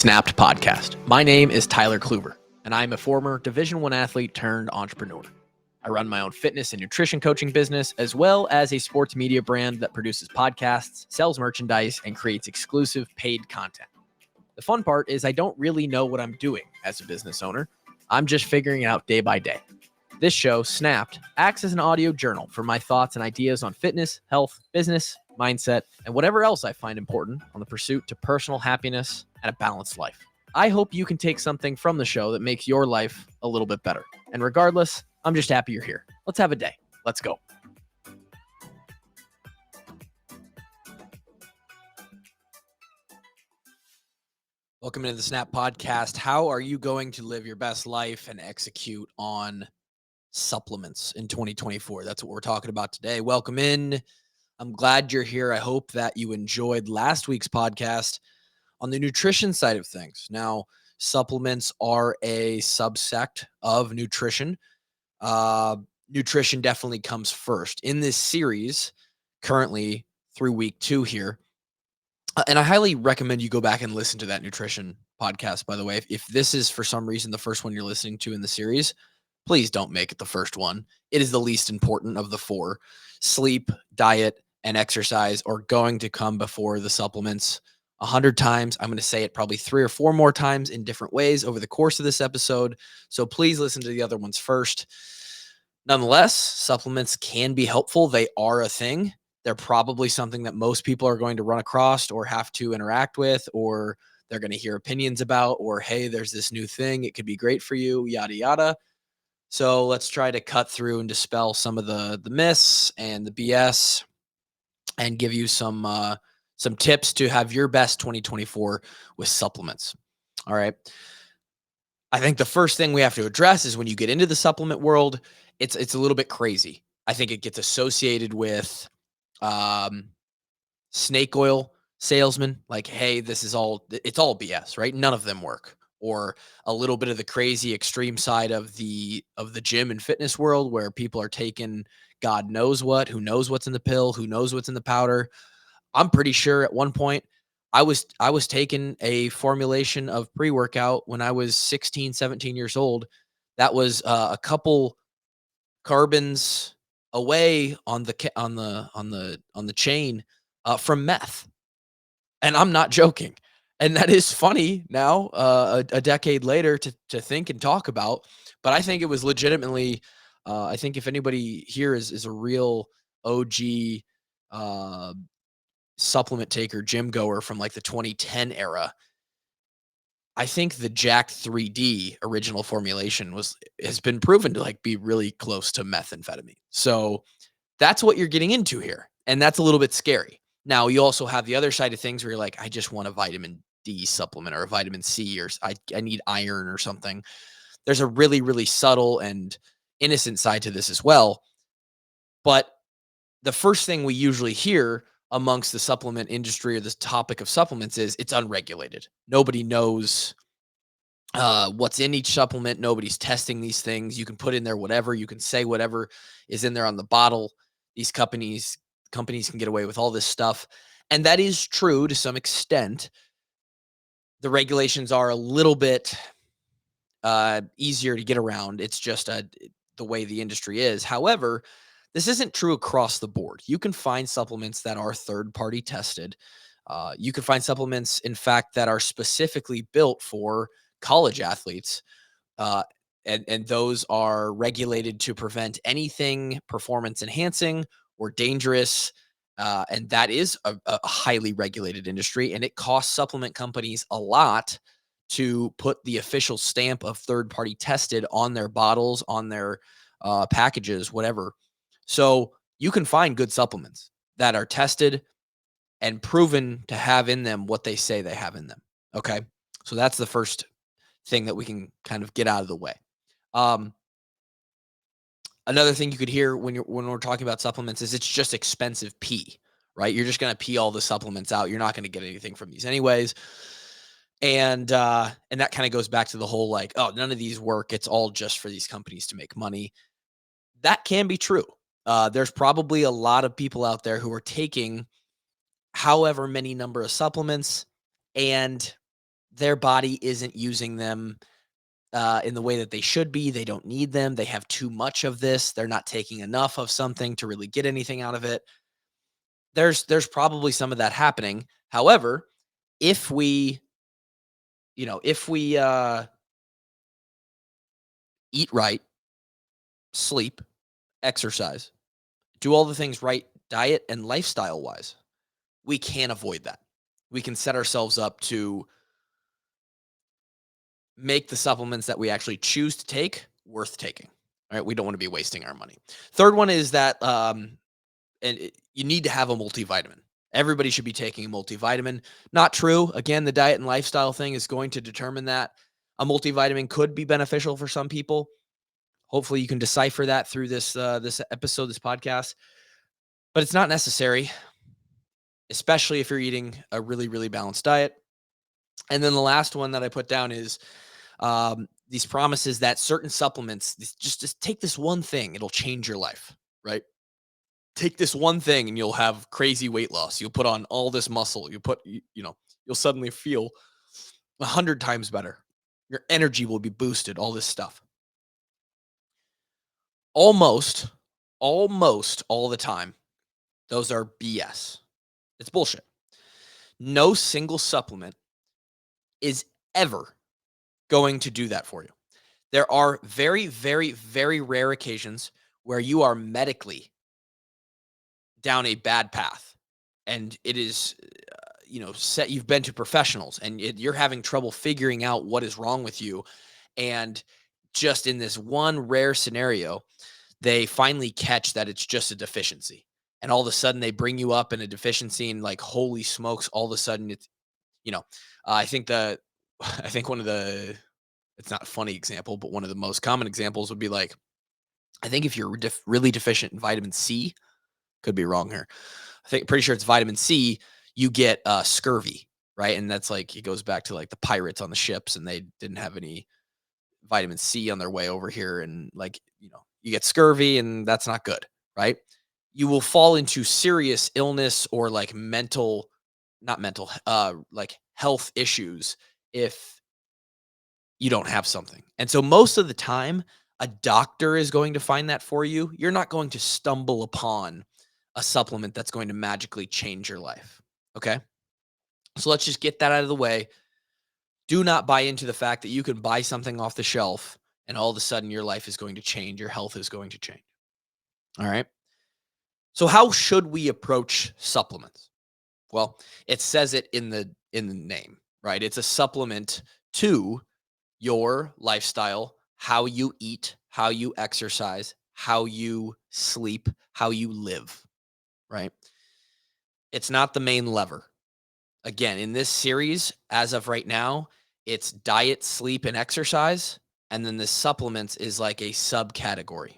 Snapped podcast. My name is Tyler Kluber, and I'm a former Division I athlete turned entrepreneur. I run my own fitness and nutrition coaching business, as well as a sports media brand that produces podcasts, sells merchandise, and creates exclusive paid content. The fun part is I don't really know what I'm doing as a business owner. I'm just figuring it out day by day. This show, Snapped, acts as an audio journal for my thoughts and ideas on fitness, health, business, mindset, and whatever else I find important on the pursuit to personal happiness and a balanced life. I hope you can take something from the show that makes your life a little bit better. And regardless, I'm just happy you're here. Let's have a day. Let's go. Welcome into the Snap Podcast. How are you going to live your best life and execute on supplements in 2024? That's what we're talking about today. Welcome in. I'm glad you're here. I hope that you enjoyed last week's podcast on the nutrition side of things. Now, supplements are a subsect of nutrition. Nutrition definitely comes first in this series, currently through week 2 here. And I highly recommend you go back and listen to that nutrition podcast, by the way. If this is for some reason the first one you're listening to in the series, please don't make it the first one. It is the least important of the 4. Sleep, diet, and exercise are going to come before the supplements 100 times. I'm going to say it probably 3 or 4 more times in different ways over the course of this episode. So please listen to the other ones first. Nonetheless, supplements can be helpful. They are a thing. They're probably something that most people are going to run across or have to interact with, or they're going to hear opinions about, or, hey, there's this new thing. It could be great for you, yada, yada. So let's try to cut through and dispel some of the myths and the BS and give you some tips to have your best 2024 with supplements. All right. I think the first thing we have to address is when you get into the supplement world, it's a little bit crazy. I think it gets associated with snake oil salesmen, like, hey, it's all BS, right? None of them work. Or a little bit of the crazy extreme side of the gym and fitness world where people are taking God knows what, who knows what's in the pill, who knows what's in the powder. I'm pretty sure at one point I was taking a formulation of pre-workout when I was 16, 17 years old. That was a couple carbons away on the chain from meth. And I'm not joking. And that is funny now, a decade later to think and talk about. But I think it was legitimately, I think if anybody here is a real OG supplement taker, gym goer from like the 2010 era, I think the Jack 3D original formulation has been proven to like be really close to methamphetamine. So that's what you're getting into here. And that's a little bit scary. Now, you also have the other side of things where you're like, I just want a vitamin D supplement or a vitamin C, or I need iron or something. There's a really, really subtle and innocent side to this as well. But the first thing we usually hear amongst the supplement industry or this topic of supplements is it's unregulated. Nobody knows what's in each supplement. Nobody's testing these things. You can put in there whatever. You can say whatever is in there on the bottle. These companies can get away with all this stuff. And that is true to some extent. The regulations are a little bit easier to get around. It's just the way the industry is. However, this isn't true across the board. You can find supplements that are third-party tested. You can find supplements, in fact, that are specifically built for college athletes. And those are regulated to prevent anything performance enhancing or dangerous. And that is a highly regulated industry. And it costs supplement companies a lot to put the official stamp of third-party tested on their bottles, on their packages, whatever. So you can find good supplements that are tested and proven to have in them what they say they have in them. Okay. So that's the first thing that we can kind of get out of the way. Another thing you could hear when we're talking about supplements is it's just expensive pee, right? You're just going to pee all the supplements out. You're not going to get anything from these anyways. And that kind of goes back to the whole, like, oh, none of these work. It's all just for these companies to make money. That can be true. There's probably a lot of people out there who are taking however many number of supplements, and their body isn't using them in the way that they should be. They don't need them. They have too much of this. They're not taking enough of something to really get anything out of it. There's probably some of that happening. However, if we, if we eat right, sleep, exercise, do all the things right, diet and lifestyle wise, we can avoid that. We can set ourselves up to make the supplements that we actually choose to take worth taking. All right. We don't want to be wasting our money. Third one is that you need to have a multivitamin. Everybody should be taking a multivitamin. Not true. Again, the diet and lifestyle thing is going to determine that. A multivitamin could be beneficial for some people. Hopefully, you can decipher that through this episode, this podcast. But it's not necessary, especially if you're eating a really, really balanced diet. And then the last one that I put down is these promises that certain supplements, just take this one thing, it'll change your life, right? Take this one thing and you'll have crazy weight loss. You'll put on all this muscle. You'll suddenly feel 100 times better. Your energy will be boosted, all this stuff. Almost all the time, those are BS. It's bullshit. No single supplement is ever going to do that for you. There are very, very, very rare occasions where you are medically down a bad path and it is you've been to professionals and you're having trouble figuring out what is wrong with you, and just in this one rare scenario they finally catch that it's just a deficiency, and all of a sudden they bring you up in a deficiency and like holy smokes, all of a sudden it's I think I think one of the, it's not a funny example, but one of the most common examples would be like, I think if you're really deficient in vitamin C, could be wrong here. Pretty sure it's vitamin C, you get scurvy, right? And that's like, it goes back to like the pirates on the ships and they didn't have any vitamin C on their way over here. And like, you get scurvy and that's not good, right? You will fall into serious illness or like not mental, like health issues if you don't have something. And so most of the time, a doctor is going to find that for you. You're not going to stumble upon a supplement that's going to magically change your life. Okay. So let's just get that out of the way. Do not buy into the fact that you can buy something off the shelf and all of a sudden your life is going to change. Your health is going to change. All right. So how should we approach supplements? Well, it says it in the name, right? It's a supplement to your lifestyle, how you eat, how you exercise, how you sleep, how you live, right? It's not the main lever. Again, in this series, as of right now, it's diet, sleep, and exercise. And then the supplements is like a subcategory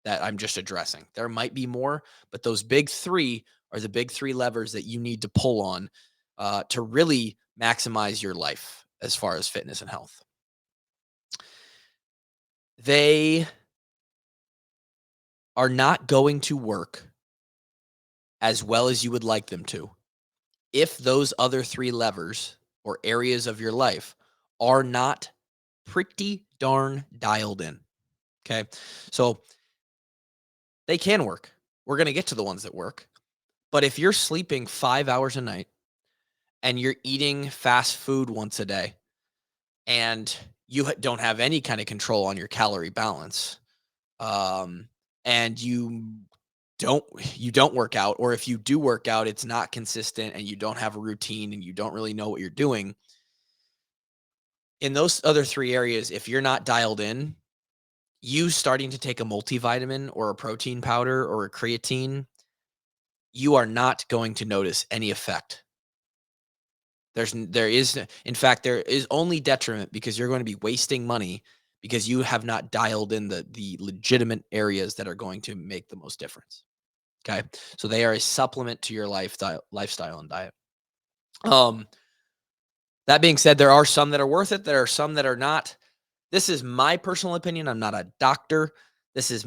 that I'm just addressing. There might be more, but those big three are the big three levers that you need to pull on to really maximize your life as far as fitness and health. They are not going to work as well as you would like them to if those other three levers or areas of your life are not pretty darn dialed in. Okay. So they can work. We're going to get to the ones that work. But if you're sleeping 5 hours a night and you're eating fast food once a day and you don't have any kind of control on your calorie balance, and you don't work out, or if you do work out, it's not consistent and you don't have a routine and you don't really know what you're doing. In those other three areas, if you're not dialed in, you starting to take a multivitamin or a protein powder or a creatine, you are not going to notice any effect. There is, in fact, there is only detriment because you're going to be wasting money because you have not dialed in the legitimate areas that are going to make the most difference. Okay. So they are a supplement to your lifestyle and diet. That being said, there are some that are worth it. There are some that are not. This is my personal opinion. I'm not a doctor. This is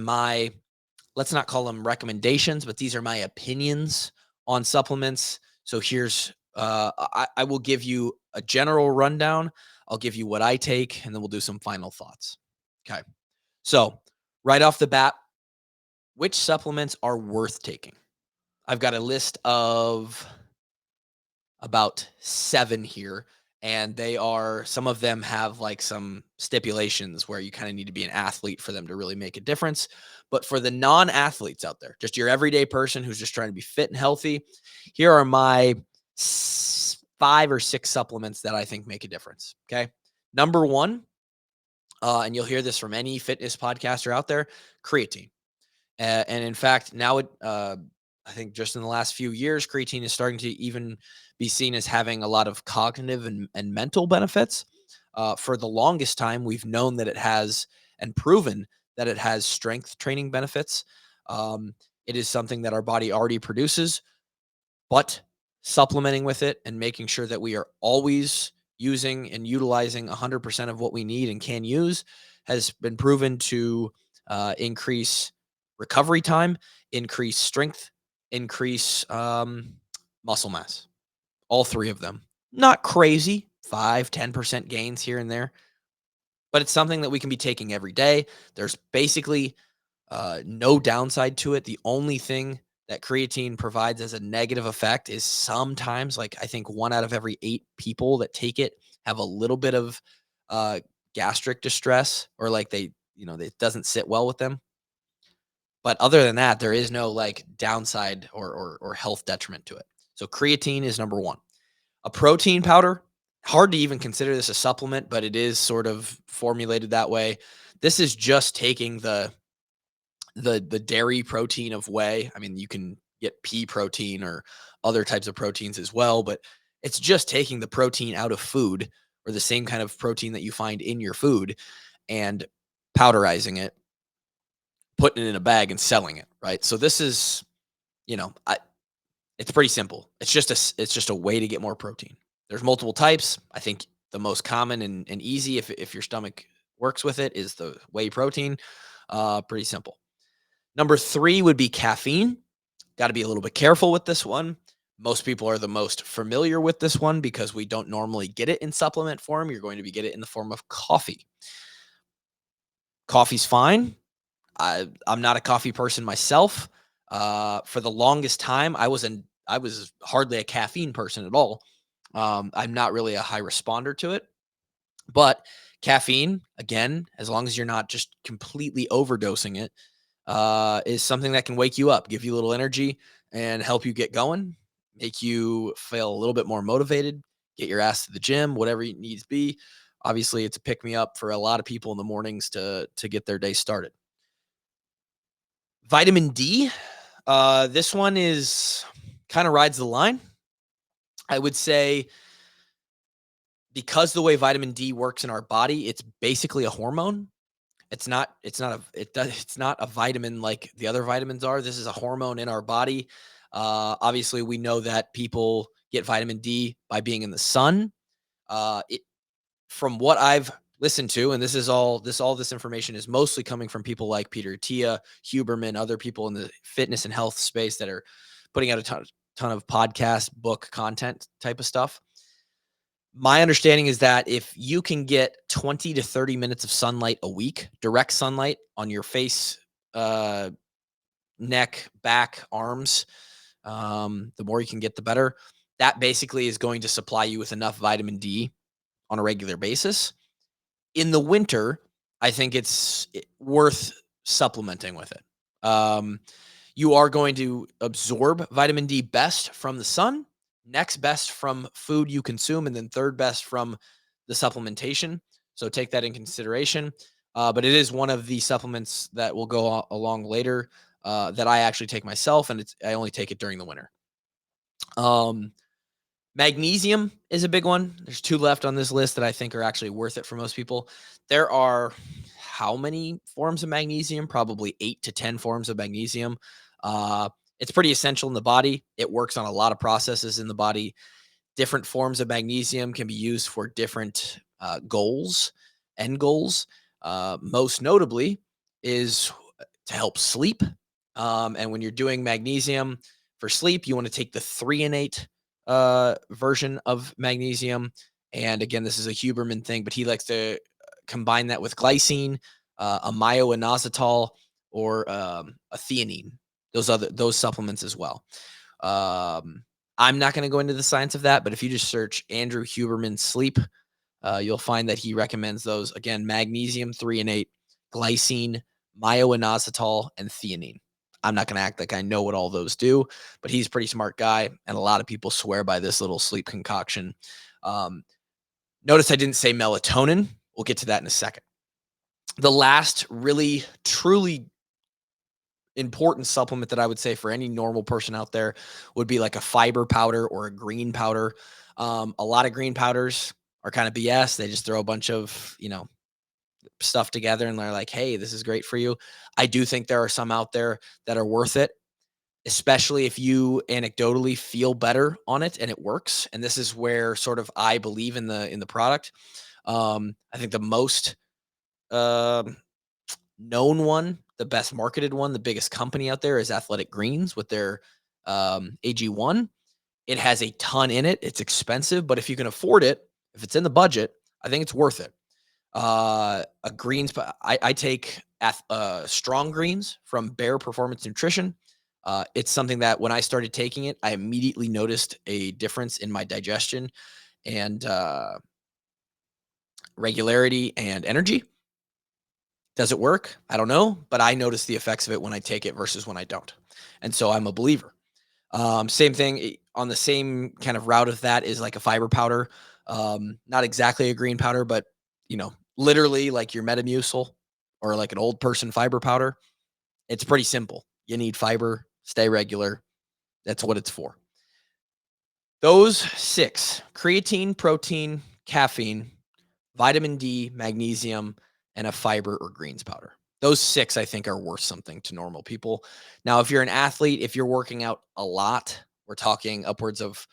let's not call them recommendations, but these are my opinions on supplements. So here's I will give you a general rundown. I'll give you what I take, and then we'll do some final thoughts. Okay. So, right off the bat, which supplements are worth taking? I've got a list of about 7 here, and they are some of them have, like, some stipulations where you kinda need to be an athlete for them to really make a difference, but for the non-athletes out there, just your everyday person who's just trying to be fit and healthy, here are my 5 or 6 supplements that I think make a difference, okay? Number 1, and you'll hear this from any fitness podcaster out there, creatine. And in fact, now I think just in the last few years, creatine is starting to even be seen as having a lot of cognitive and mental benefits. For the longest time, we've known that it has and proven that it has strength training benefits. It is something that our body already produces, but supplementing with it and making sure that we are always using and utilizing 100% of what we need and can use has been proven to increase recovery time, increase strength, increase muscle mass. All 3 of them. Not crazy, 5-10% gains here and there, but it's something that we can be taking every day. There's basically no downside to it. The only thing that creatine provides as a negative effect is sometimes, like, I think 1 out of every 8 people that take it have a little bit of uh, gastric distress, or like it doesn't sit well with them. But other than that, there is no like downside or health detriment to it. So creatine is number 1. A protein powder, hard to even consider this a supplement, but it is sort of formulated that way. This is just taking the dairy protein of whey. I mean, you can get pea protein or other types of proteins as well, but it's just taking the protein out of food, or the same kind of protein that you find in your food, and powderizing it, putting it in a bag and selling it, right? So this is, you know, I, it's pretty simple. It's just a way to get more protein. There's multiple types. I think the most common and easy, if your stomach works with it, is the whey protein. Pretty simple. Number 3 would be caffeine. Got to be a little bit careful with this one. Most people are the most familiar with this one because we don't normally get it in supplement form. You're going to be get it in the form of coffee. Coffee's fine. I'm not a coffee person myself. For the longest time, I was hardly a caffeine person at all. I'm not really a high responder to it, but caffeine, again, as long as you're not just completely overdosing it, is something that can wake you up, give you a little energy, and help you get going, make you feel a little bit more motivated, get your ass to the gym, whatever it needs to be. Obviously, it's a pick me up for a lot of people in the mornings to get their day started. Vitamin D, this one is kind of rides the line. I would say because the way vitamin D works in our body, it's basically a hormone. It's not a vitamin like the other vitamins are. This is a hormone in our body. Obviously, we know that people get vitamin D by being in the sun. It From what I've listened to, and this information is mostly coming from people like Peter Tia, Huberman, other people in the fitness and health space that are putting out a ton of podcast, book content type of stuff. My understanding is that if you can get 20 to 30 minutes of sunlight a week, direct sunlight on your face, uh, neck, back, arms, the more you can get, the better. That basically is going to supply you with enough vitamin D on a regular basis. In the winter, I think it's worth supplementing with it. You are going to absorb vitamin D best from the sun, next best from food you consume, and then third best from the supplementation. So take that in consideration. But it is one of the supplements that will go along later that I actually take myself, and I only take it during the winter. Um, Magnesium is a big one. There's 2 left on this list that I think are actually worth it for most people. There are how many forms of magnesium? Probably 8 to 10 forms of magnesium. It's pretty essential in the body. It works on a lot of processes in the body. Different forms of magnesium can be used for different end goals. Most notably is to help sleep. And when you're doing magnesium for sleep, you want to take the threonate version of magnesium. And again, this is a Huberman thing, but he likes to combine that with glycine, a myo-inositol, or a theanine. Those supplements as well. Um, I'm not going to go into the science of that, but if you just search Andrew Huberman sleep, you'll find that he recommends those again: magnesium 3 and 8, glycine, myo-inositol, and theanine. I'm not going to act like I know what all those do, but he's a pretty smart guy, and a lot of people swear by this little sleep concoction. Um, Notice I didn't say melatonin. We'll get to that in a second. The last really, truly important supplement that I would say for any normal person out there would be like a fiber powder or a green powder. A lot of green powders are kind of BS. They just throw a bunch of, stuff together and they're like, hey, this is great for you. I do think there are some out there that are worth it, especially if you anecdotally feel better on it and it works. And this is where sort of I believe in the product. I think the most um known one, the best marketed one, the biggest company out there is Athletic Greens with their AG1. It has a ton in it. It's expensive, but if you can afford it, if it's in the budget, I think it's worth it. A greens, I take strong greens from Bear Performance Nutrition. It's something that when I started taking it, I immediately noticed a difference in my digestion and regularity and energy. Does it work? I don't know, but I notice the effects of it when I take it versus when I don't. And so I'm a believer. Same thing on the same kind of route of that is like a fiber powder. Not exactly a green powder, but literally like your Metamucil or like an old person fiber powder. It's pretty simple. You need fiber, stay regular. That's what it's for. Those six: creatine, protein, caffeine, vitamin D, magnesium, and a fiber or greens powder. Those six, I think, are worth something to normal people. Now, if you're an athlete, if you're working out a lot, we're talking upwards of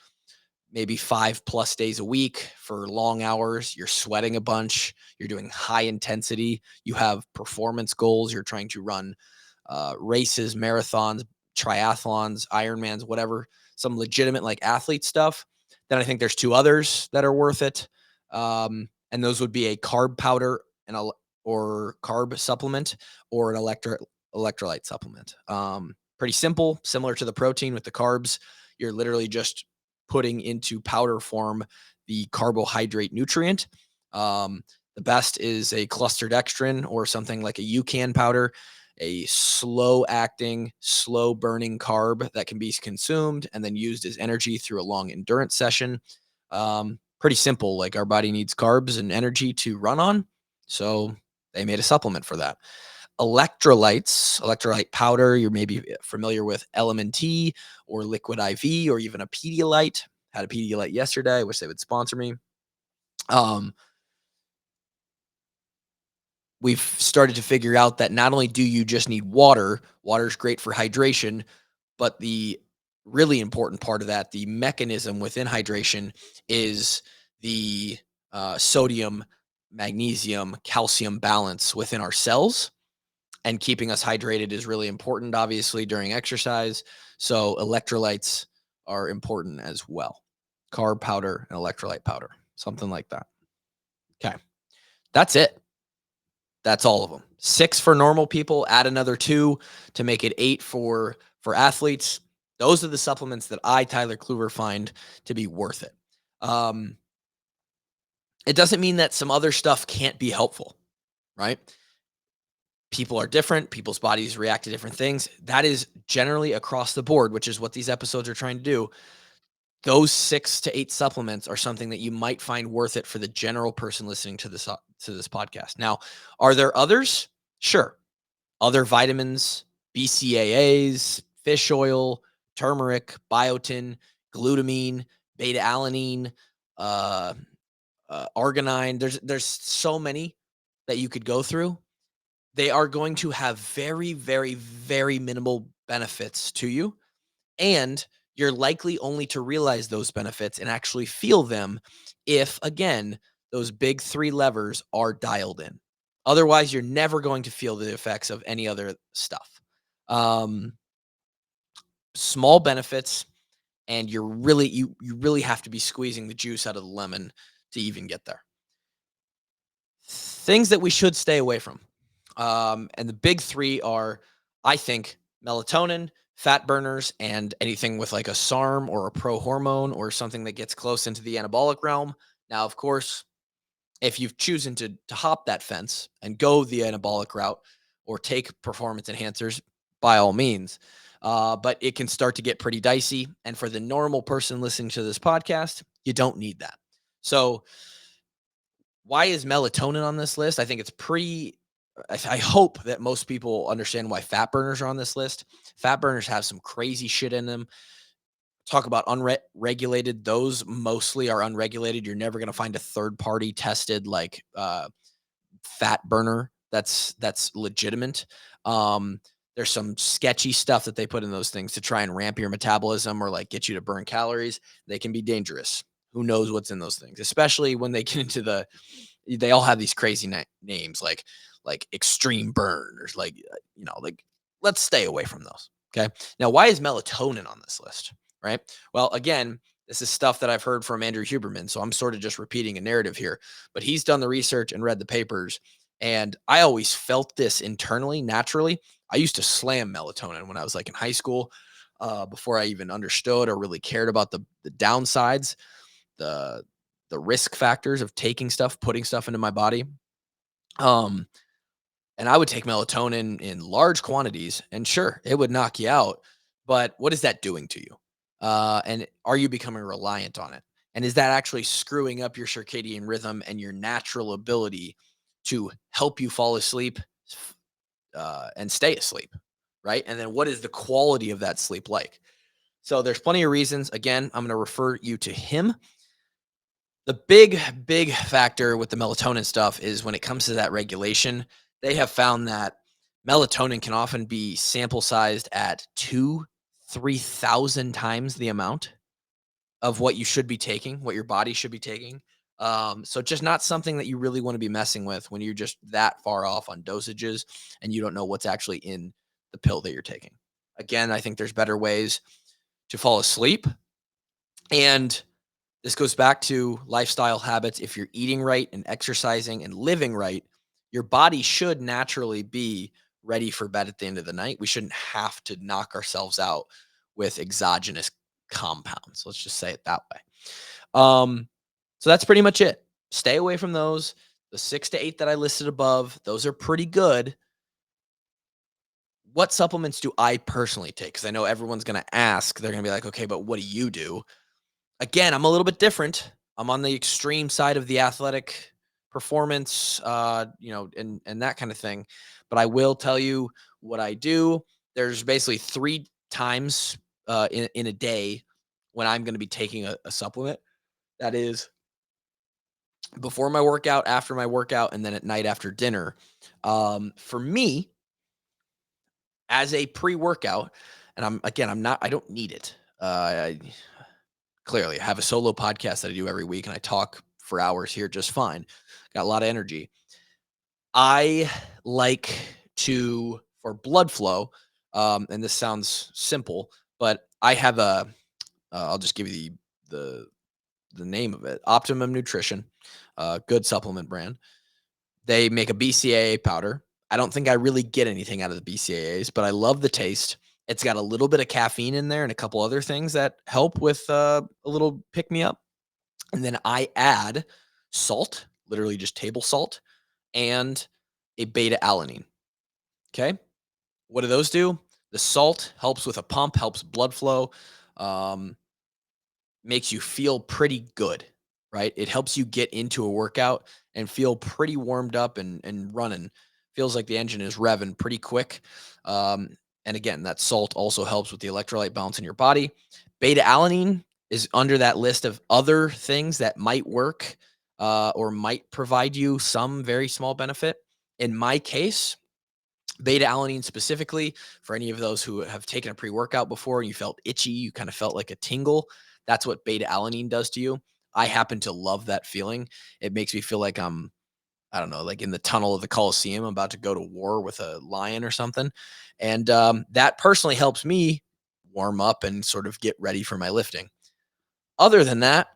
maybe 5+ days a week for long hours. You're sweating a bunch. You're doing high intensity. You have performance goals. You're trying to run races, marathons, triathlons, Ironmans, whatever, some legitimate like athlete stuff. Then I think there's two others that are worth it. And those would be a carb powder and or carb supplement or an electrolyte supplement. Pretty simple, similar to the protein with the carbs. You're literally just putting into powder form the carbohydrate nutrient. The best is a cluster dextrin or something like a UCAN powder, a slow acting, slow burning carb that can be consumed and then used as energy through a long endurance session. Pretty simple. Like our body needs carbs and energy to run on. So they made a supplement for that. Electrolyte powder, you're maybe familiar with LMNT or Liquid IV or even a Pedialyte. Had a Pedialyte yesterday. I wish they would sponsor me. We've started to figure out that not only do you just need water, water is great for hydration, but the really important part of that, the mechanism within hydration, is the sodium, magnesium, calcium balance within our cells. And keeping us hydrated is really important, obviously, during exercise. So electrolytes are important as well. Carb powder and electrolyte powder, something like that. Okay. That's it. That's all of them. Six for normal people, add another two to make it eight for athletes. Those are the supplements that I, Tyler Kluver, find to be worth it. It doesn't mean that some other stuff can't be helpful, right? People are different. People's bodies react to different things. That is generally across the board, which is what these episodes are trying to do. Those 6 to 8 supplements are something that you might find worth it for the general person listening to this podcast. Now, are there others? Sure. Other vitamins, BCAAs, fish oil, turmeric, biotin, glutamine, beta alanine, arginine. There's so many that you could go through. They are going to have very, very, very minimal benefits to you. And you're likely only to realize those benefits and actually feel them if, again, those big 3 levers are dialed in. Otherwise, you're never going to feel the effects of any other stuff. Um, Small benefits, and you really have to be squeezing the juice out of the lemon to even get there. Things that we should stay away from. And the big three are, I think, melatonin, fat burners, and anything with like a SARM or a pro hormone or something that gets close into the anabolic realm. Now, of course, if you've chosen to hop that fence and go the anabolic route or take performance enhancers, by all means. But it can start to get pretty dicey. And for the normal person listening to this podcast, you don't need that. So, why is melatonin on this list? I think it's pretty. I hope that most people understand why fat burners are on this list. Fat burners have some crazy shit in them. Talk about unregulated; those mostly are unregulated. You're never going to find a third party tested like fat burner that's legitimate. There's some sketchy stuff that they put in those things to try and ramp your metabolism or like get you to burn calories. They can be dangerous. Who knows what's in those things, especially when they get into they all have these crazy names like extreme burn or like like let's stay away from those. Okay. Now, why is melatonin on this list? Right. Well, again, this is stuff that I've heard from Andrew Huberman, so I'm sort of just repeating a narrative here, but he's done the research and read the papers. And I always felt this internally, naturally. I used to slam melatonin when I was like in high school, before I even understood or really cared about the downsides, the the risk factors of taking stuff, putting stuff into my body. Um, and I would take melatonin in large quantities, and sure, it would knock you out. But what is that doing to you? And are you becoming reliant on it? And is that actually screwing up your circadian rhythm and your natural ability to help you fall asleep and stay asleep? Right. And then what is the quality of that sleep like? So there's plenty of reasons. Again, I'm going to refer you to him. The big factor with the melatonin stuff is when it comes to that regulation, they have found that melatonin can often be sample sized at 3,000 times the amount of what you should be taking, what your body should be taking. So just not something that you really want to be messing with when you're just that far off on dosages and you don't know what's actually in the pill that you're taking. Again, I think there's better ways to fall asleep. And this goes back to lifestyle habits. If you're eating right and exercising and living right, your body should naturally be ready for bed at the end of the night. We shouldn't have to knock ourselves out with exogenous compounds. Let's just say it that way. So that's pretty much it. Stay away from those. The 6 to 8 that I listed above, those are pretty good. What supplements do I personally take? Because I know everyone's going to ask. They're going to be like, okay, but what do you do? Again, I'm a little bit different. I'm on the extreme side of the athletic performance, and that kind of thing. But I will tell you what I do. There's basically 3 times in a day when I'm going to be taking a supplement. That is before my workout, after my workout, and then at night after dinner. For me, as a pre-workout, and I don't need it. Clearly, I have a solo podcast that I do every week, and I talk for hours here just fine. Got a lot of energy. I like to, for blood flow, and this sounds simple, but I have I'll just give you the name of it, Optimum Nutrition, good supplement brand. They make a BCAA powder. I don't think I really get anything out of the BCAAs, but I love the taste. It's got a little bit of caffeine in there and a couple other things that help with a little pick me up. And then I add salt, literally just table salt, and a beta alanine. Okay. What do those do? The salt helps with a pump, helps blood flow, um, makes you feel pretty good, right? It helps you get into a workout and feel pretty warmed up and running. Feels like the engine is revving pretty quick. Um, and again, that salt also helps with the electrolyte balance in your body. Beta alanine is under that list of other things that might work or might provide you some very small benefit. In my case, beta alanine specifically, for any of those who have taken a pre workout before and you felt itchy, you kind of felt like a tingle. That's what beta alanine does to you. I happen to love that feeling. It makes me feel like I don't know, like in the tunnel of the Coliseum, I'm about to go to war with a lion or something. And that personally helps me warm up and sort of get ready for my lifting. Other than that,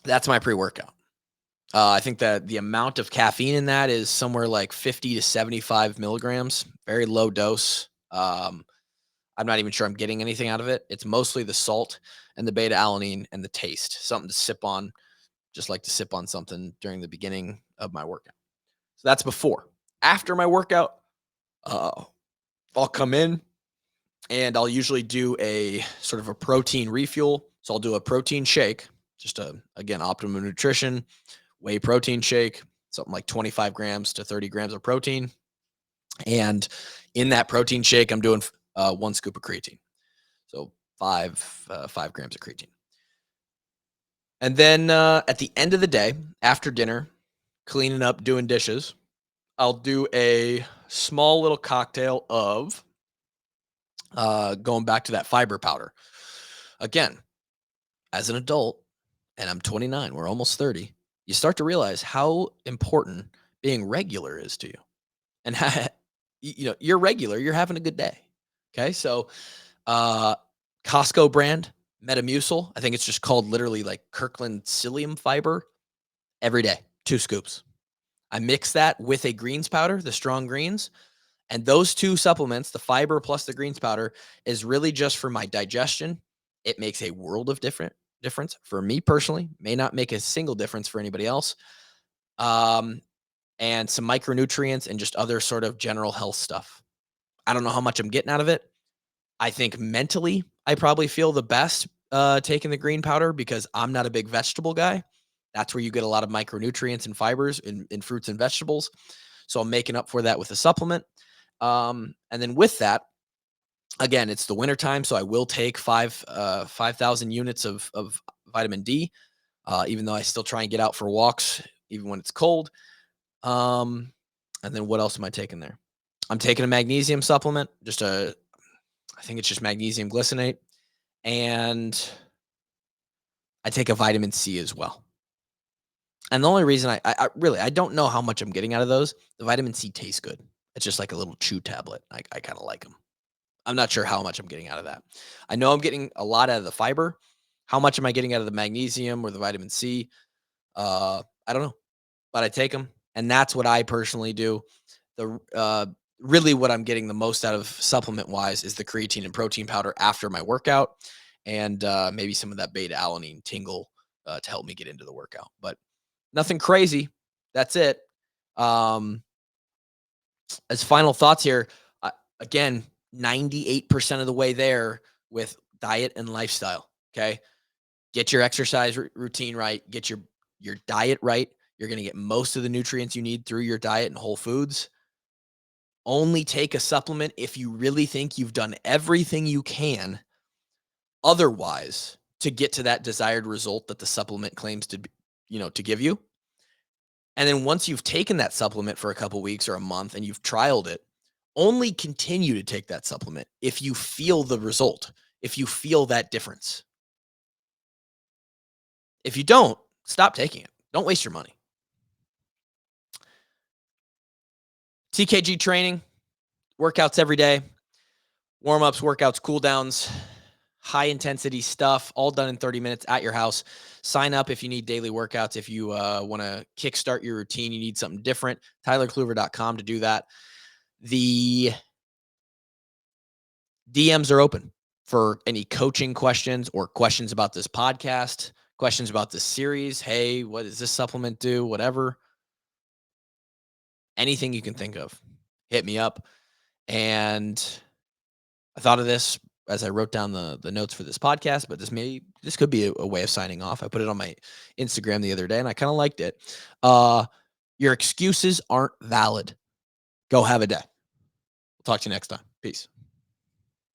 that's my pre-workout. I think that the amount of caffeine in that is somewhere like 50 to 75 milligrams, very low dose. I'm not even sure I'm getting anything out of it. It's mostly the salt and the beta alanine and the taste, something to sip on, just like to sip on something during the beginning of my workout. So that's before. After my workout, uh, I'll come in and I'll usually do a sort of a protein refuel. So I'll do a protein shake, just again, Optimum Nutrition, whey protein shake, something like 25 grams to 30 grams of protein. And in that protein shake, I'm doing 1 scoop of creatine. So 5 grams of creatine. And then at the end of the day, after dinner, cleaning up, doing dishes, I'll do a small little cocktail of going back to that fiber powder. Again, as an adult, and I'm 29, we're almost 30, you start to realize how important being regular is to you. And you're regular, you're having a good day. Okay. So uh Costco brand Metamucil, I think it's just called literally like Kirkland psyllium fiber, every day, 2 scoops. I mix that with a greens powder, the strong greens, and those 2 supplements, the fiber plus the greens powder, is really just for my digestion. It makes a world of difference for me personally, may not make a single difference for anybody else. Um, and some micronutrients and just other sort of general health stuff. I don't know how much I'm getting out of it. I think mentally, I probably feel the best taking the green powder because I'm not a big vegetable guy. That's where you get a lot of micronutrients and fibers in fruits and vegetables. So I'm making up for that with a supplement. And then with that, again, it's the winter time, so I will take 5,000 units of vitamin D, even though I still try and get out for walks, even when it's cold. Um, and then what else am I taking there? I'm taking a magnesium supplement, I think it's just magnesium glycinate, and I take a vitamin C as well. And the only reason I really I don't know how much I'm getting out of those. The vitamin C tastes good. It's just like a little chew tablet. I kind of like them. I'm not sure how much I'm getting out of that. I know I'm getting a lot out of the fiber. How much am I getting out of the magnesium or the vitamin C? I don't know, but I take them, and that's what I personally do. The really what I'm getting the most out of supplement wise is the creatine and protein powder after my workout, and maybe some of that beta alanine tingle to help me get into the workout. But nothing crazy. That's it. Um, as final thoughts here, again, 98% of the way there with diet and lifestyle. Okay. Get your exercise routine right. Get your diet right. You're going to get most of the nutrients you need through your diet and whole foods. Only take a supplement if you really think you've done everything you can otherwise to get to that desired result that the supplement claims to give you. And then once you've taken that supplement for a couple weeks or a month and you've trialed it, only continue to take that supplement if you feel the result, if you feel that difference. If you don't, stop taking it. Don't waste your money. TKG training, workouts every day, warm-ups, workouts, cool downs, high intensity stuff, all done in 30 minutes at your house. Sign up if you need daily workouts. If you want to kickstart your routine, you need something different, tylercluver.com to do that. The DMs are open for any coaching questions or questions about this podcast, questions about this series. Hey, what does this supplement do? Whatever. Anything you can think of, hit me up. And I thought of this as I wrote down the notes for this podcast, but this could be a way of signing off. I put it on my Instagram the other day and I kind of liked it. Your excuses aren't valid. Go have a day. We'll talk to you next time. Peace.